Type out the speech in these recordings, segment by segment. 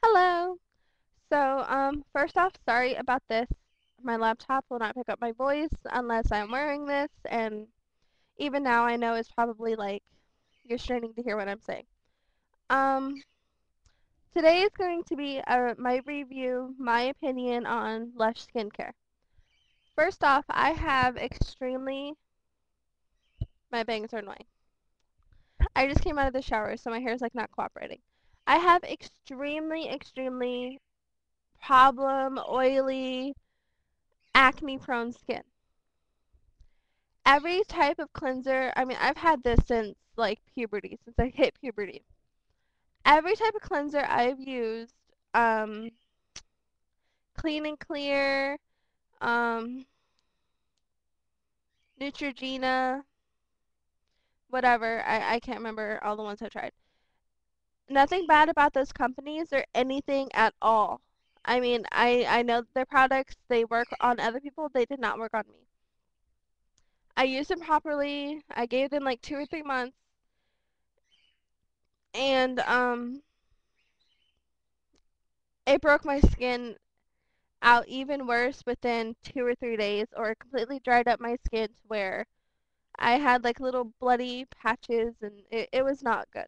Hello. First off, sorry about this. My laptop will not pick up my voice unless I'm wearing this, and even now I know it's probably like you're straining to hear what I'm saying. Um, Today is going to be my review, my opinion on Lush skincare. First off, I have my bangs are annoying. I just came out of the shower, so my hair is like not cooperating. I have extremely oily, acne prone skin. Every type of cleanser, I mean, I've had this since like puberty, since I hit puberty. Every type of cleanser I've used, um, Clean and Clear, um, Neutrogena, whatever. I can't remember all the ones I tried. Nothing bad about those companies or anything at all. I mean, I know their products, they work on other people, they did not work on me. I used them properly. I gave them like 2 or 3 months, and it broke my skin out even worse within 2 or 3 days, or it completely dried up my skin to where I had like little bloody patches, and it was not good.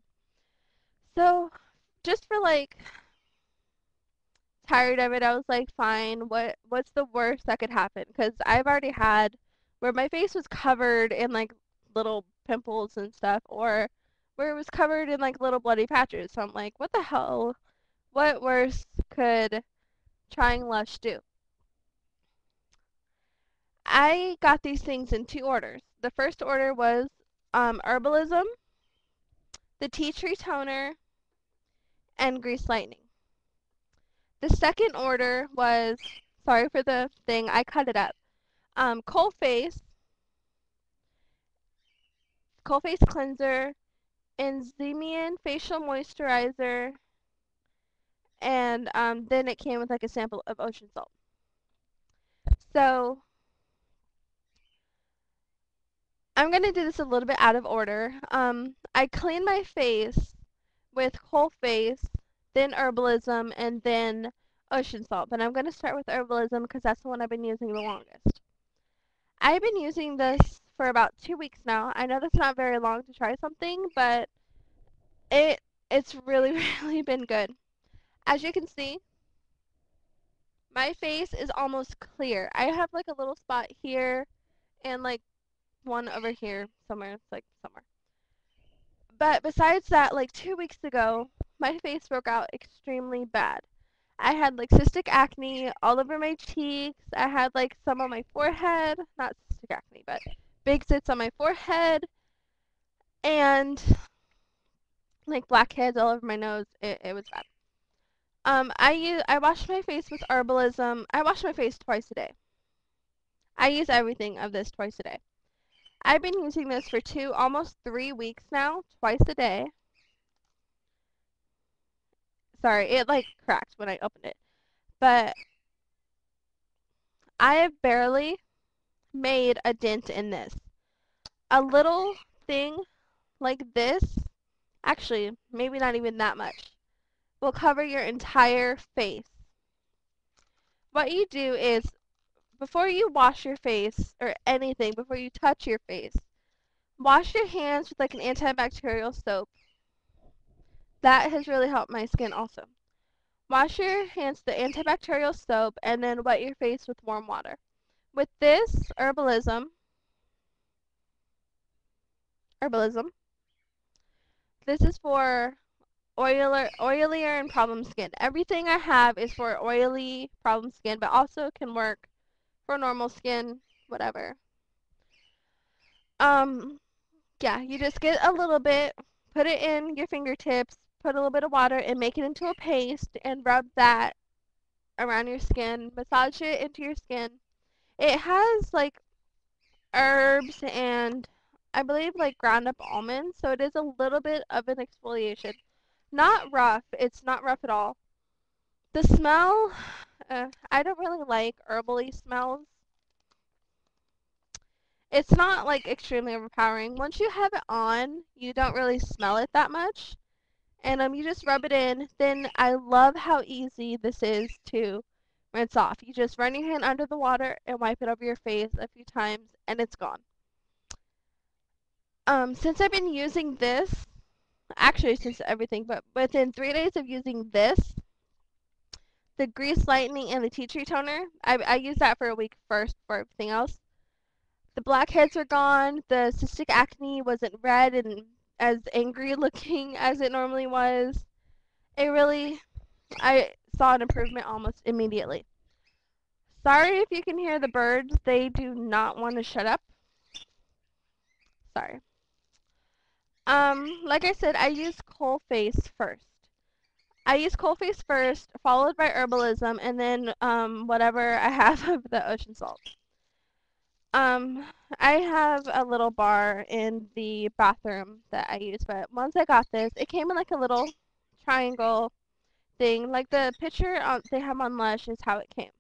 So just for like tired of it, I was like, fine, what's the worst that could happen? Because I've already had where my face was covered in like little pimples and stuff, or where it was covered in like little bloody patches. So I'm like, what the hell? What worse could trying Lush do? I got these things in two orders. The first order was Herbalism, the Tea Tree Toner, and Grease Lightning. The second order was, sorry for the thing, I cut it up. Cold Face Cleanser, Enzymion Facial Moisturizer, and then it came with like a sample of ocean salt. So I'm gonna do this a little bit out of order. I clean my face with Whole Face, then Herbalism, and then Ocean Salt. But I'm gonna start with Herbalism because that's the one I've been using the longest. I've been using this for about 2 weeks now. I know that's not very long to try something, but it it's really really been good. As you can see, my face is almost clear. I have like a little spot here and like one over here somewhere. It's like somewhere. But besides that, like 2 weeks ago, my face broke out extremely bad. I had like cystic acne all over my cheeks. I had like some on my forehead, not cystic acne, but big zits on my forehead, and like blackheads all over my nose. It was bad. I wash my face with Herbalism. I wash my face twice a day. I use everything of this twice a day. I've been using this for almost 3 weeks now, twice a day. Sorry, it like cracked when I opened it. But I have barely made a dent in this. A little thing like this, actually, maybe not even that much, will cover your entire face. What you do is, before you wash your face, or anything, before you touch your face, wash your hands with like an antibacterial soap. That has really helped my skin also. Wash your hands with the antibacterial soap and then wet your face with warm water. With this herbalism, this is for oilier and problem skin. Everything I have is for oily problem skin, but also can work for normal skin, whatever. Um, yeah, you just get a little bit, put it in your fingertips, put a little bit of water, and make it into a paste, and rub that around your skin. Massage it into your skin. It has like herbs and I believe like ground up almonds, so it is a little bit of an exfoliation. Not rough. It's not rough at all. The smell, I don't really like herbally smells. It's not like extremely overpowering. Once you have it on, you don't really smell it that much. And you just rub it in. Then I love how easy this is to rinse off. You just run your hand under the water and wipe it over your face a few times and it's gone. Since I've been using this, actually since everything, but within 3 days of using this, the Grease Lightening and the Tea Tree Toner, I used that for a week first for everything else. The blackheads were gone, the cystic acne wasn't red and as angry looking as it normally was. I saw an improvement almost immediately. Sorry if you can hear the birds, they do not want to shut up. Sorry. Like I said, I use Coal Face first. I use Coal Face first, followed by Herbalism, and then whatever I have of the ocean salt. Um, I have a little bar in the bathroom that I use, but once I got this, it came in like a little triangle thing. Like the picture they have on Lush is how it came.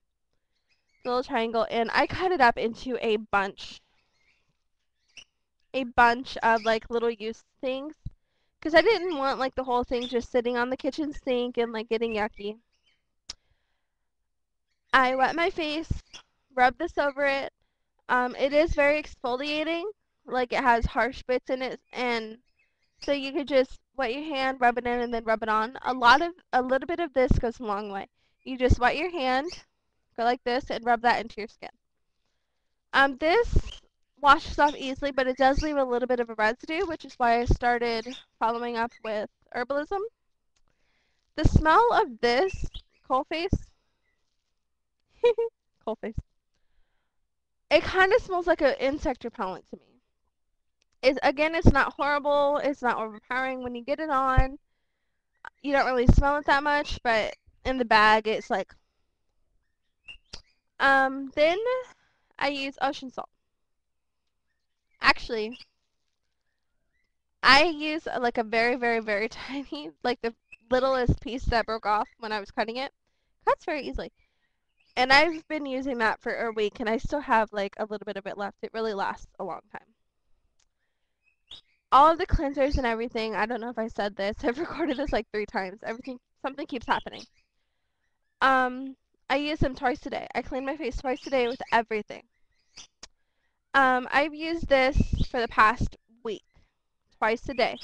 The little triangle, and I cut it up into a bunch of like little use things. Because I didn't want like the whole thing just sitting on the kitchen sink and like getting yucky. I wet my face, rub this over it. It is very exfoliating. Like it has harsh bits in it, and so you could just wet your hand, rub it in, and then rub it on. A little bit of this goes a long way. You just wet your hand, go like this, and rub that into your skin. This washes off easily, but it does leave a little bit of a residue, which is why I started following up with Herbalism. The smell of this Coal Face, Coal Face, it kind of smells like an insect repellent to me. It's not horrible. It's not overpowering when you get it on. You don't really smell it that much, but in the bag, it's like. Then I use ocean salt. Actually, I use like a very, very, very tiny, like the littlest piece that broke off when I was cutting it. Cuts very easily. And I've been using that for a week, and I still have like a little bit of it left. It really lasts a long time. All of the cleansers and everything, I don't know if I said this. I've recorded this like 3 times. Something keeps happening. I use them twice a day. I clean my face twice a day with everything. I've used this for the past week, twice a day.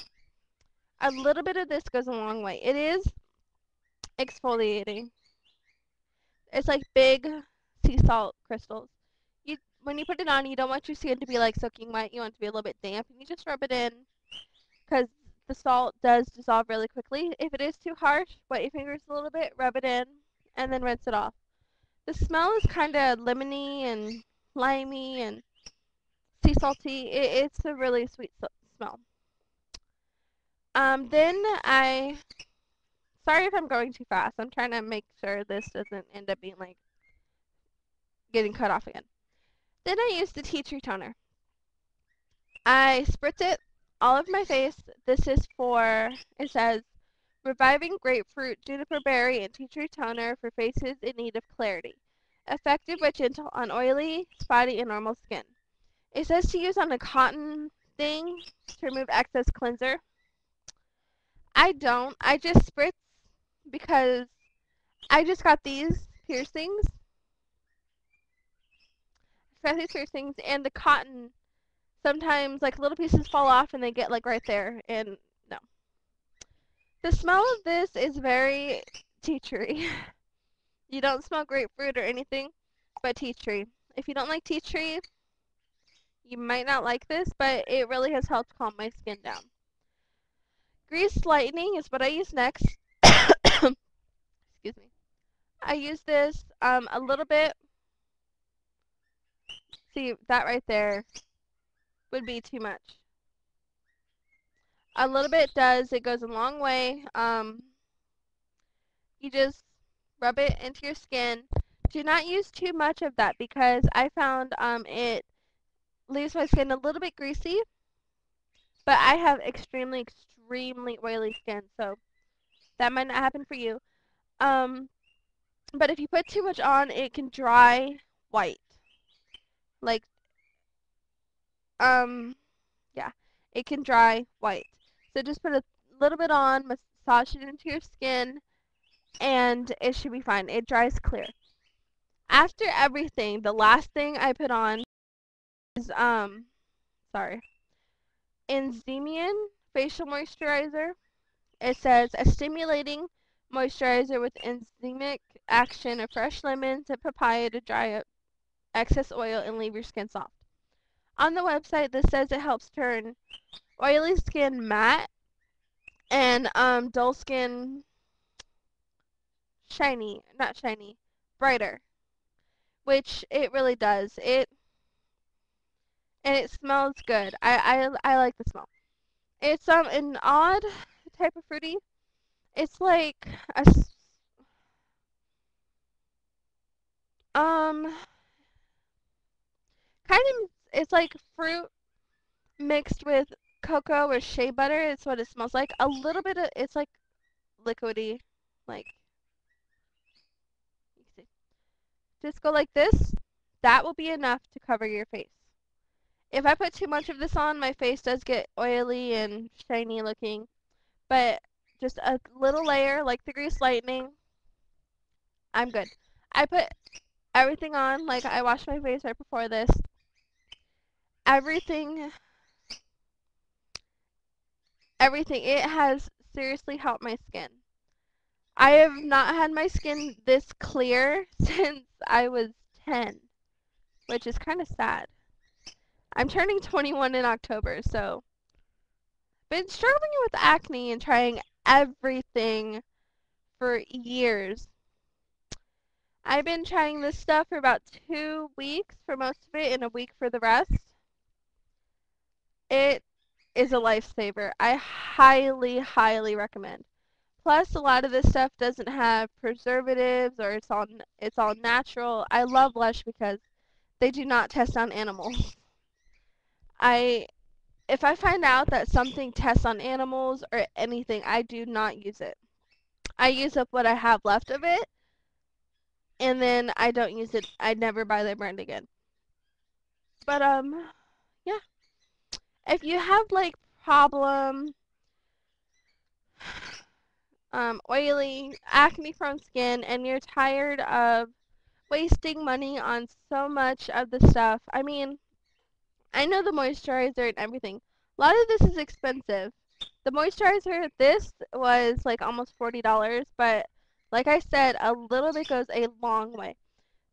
A little bit of this goes a long way. It is exfoliating. It's like big sea salt crystals. When you put it on, you don't want your skin to be like soaking wet. You want it to be a little bit damp, and you just rub it in because the salt does dissolve really quickly. If it is too harsh, wet your fingers a little bit, rub it in, and then rinse it off. The smell is kind of lemony and limey and sea salty. It's a really sweet smell. Sorry if I'm going too fast. I'm trying to make sure this doesn't end up being like getting cut off again. Then I use the tea tree toner. I spritz it all over my face. This is for, it says, reviving grapefruit, juniper berry, and tea tree toner for faces in need of clarity. Effective but gentle on oily, spotty, and normal skin. It says to use on a cotton thing to remove excess cleanser. I don't. I just spritz because I just got these piercings. And the cotton, sometimes like little pieces fall off and they get like right there, and no. The smell of this is very tea tree. You don't smell grapefruit or anything, but tea tree. If you don't like tea tree, you might not like this, but it really has helped calm my skin down. Grease Lightening is what I use next. Excuse me. I use this a little bit. See, that right there would be too much. A little bit it goes a long way. You just rub it into your skin. Do not use too much of that because I found it leaves my skin a little bit greasy, but I have extremely, extremely oily skin, so that might not happen for you. But if you put too much on, it can dry white. Like, yeah, it can dry white. So just put a little bit on, massage it into your skin, and it should be fine. It dries clear. After everything, the last thing I put on is sorry, Enzymion facial moisturizer. It says a stimulating moisturizer with enzymic action of fresh lemons and papaya to dry up excess oil and leave your skin soft. On the website, this says it helps turn oily skin matte and dull skin shiny, not shiny, brighter, which it really does. It smells good. I like the smell. It's an odd type of fruity. It's like a um kind of, it's like fruit mixed with cocoa or shea butter. It's what it smells like. A little bit of, it's like liquidy, like, you see. Just go like this. That will be enough to cover your face. If I put too much of this on, my face does get oily and shiny looking. But just a little layer, like the grease lightning, I'm good. I put everything on, like I washed my face right before this. Everything, it has seriously helped my skin. I have not had my skin this clear since I was 10, which is kind of sad. I'm turning 21 in October, so been struggling with acne and trying everything for years. I've been trying this stuff for about 2 weeks for most of it and a week for the rest. It is a lifesaver. I highly, highly recommend. Plus, a lot of this stuff doesn't have preservatives or it's all natural. I love Lush because they do not test on animals. If I find out that something tests on animals or anything, I do not use it. I use up what I have left of it, and then I don't use it. I never buy their brand again. But yeah. If you have like problem oily, acne-prone skin, and you're tired of wasting money on so much of the stuff, I mean, I know the moisturizer and everything. A lot of this is expensive. The moisturizer, this was like almost $40, but like I said, a little bit goes a long way.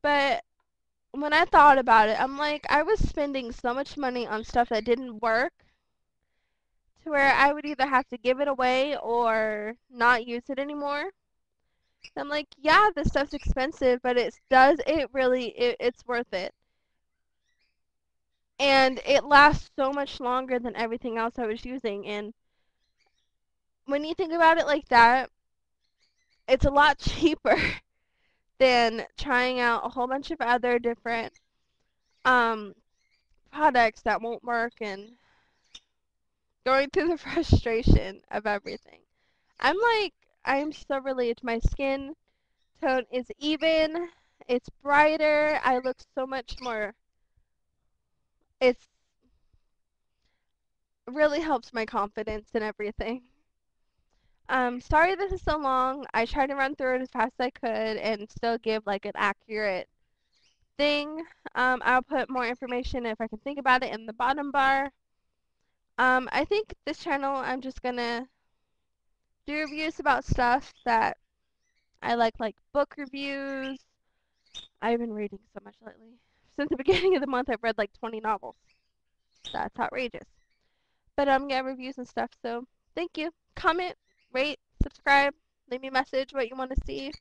But when I thought about it, I'm like, I was spending so much money on stuff that didn't work to where I would either have to give it away or not use it anymore. So I'm like, yeah, this stuff's expensive, but it's worth it. And it lasts so much longer than everything else I was using. And when you think about it like that, it's a lot cheaper than trying out a whole bunch of other different products that won't work and going through the frustration of everything. I'm so relieved. My skin tone is even. It's brighter. I look so much more. It's really helps my confidence and everything. Sorry this is so long. I tried to run through it as fast as I could and still give like an accurate thing. I'll put more information if I can think about it in the bottom bar. I think this channel I'm just gonna do reviews about stuff that I like book reviews. I've been reading so much lately. Since the beginning of the month, I've read like 20 novels. That's outrageous. But I'm getting reviews and stuff, so thank you. Comment, rate, subscribe, leave me a message what you want to see.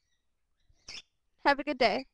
Have a good day.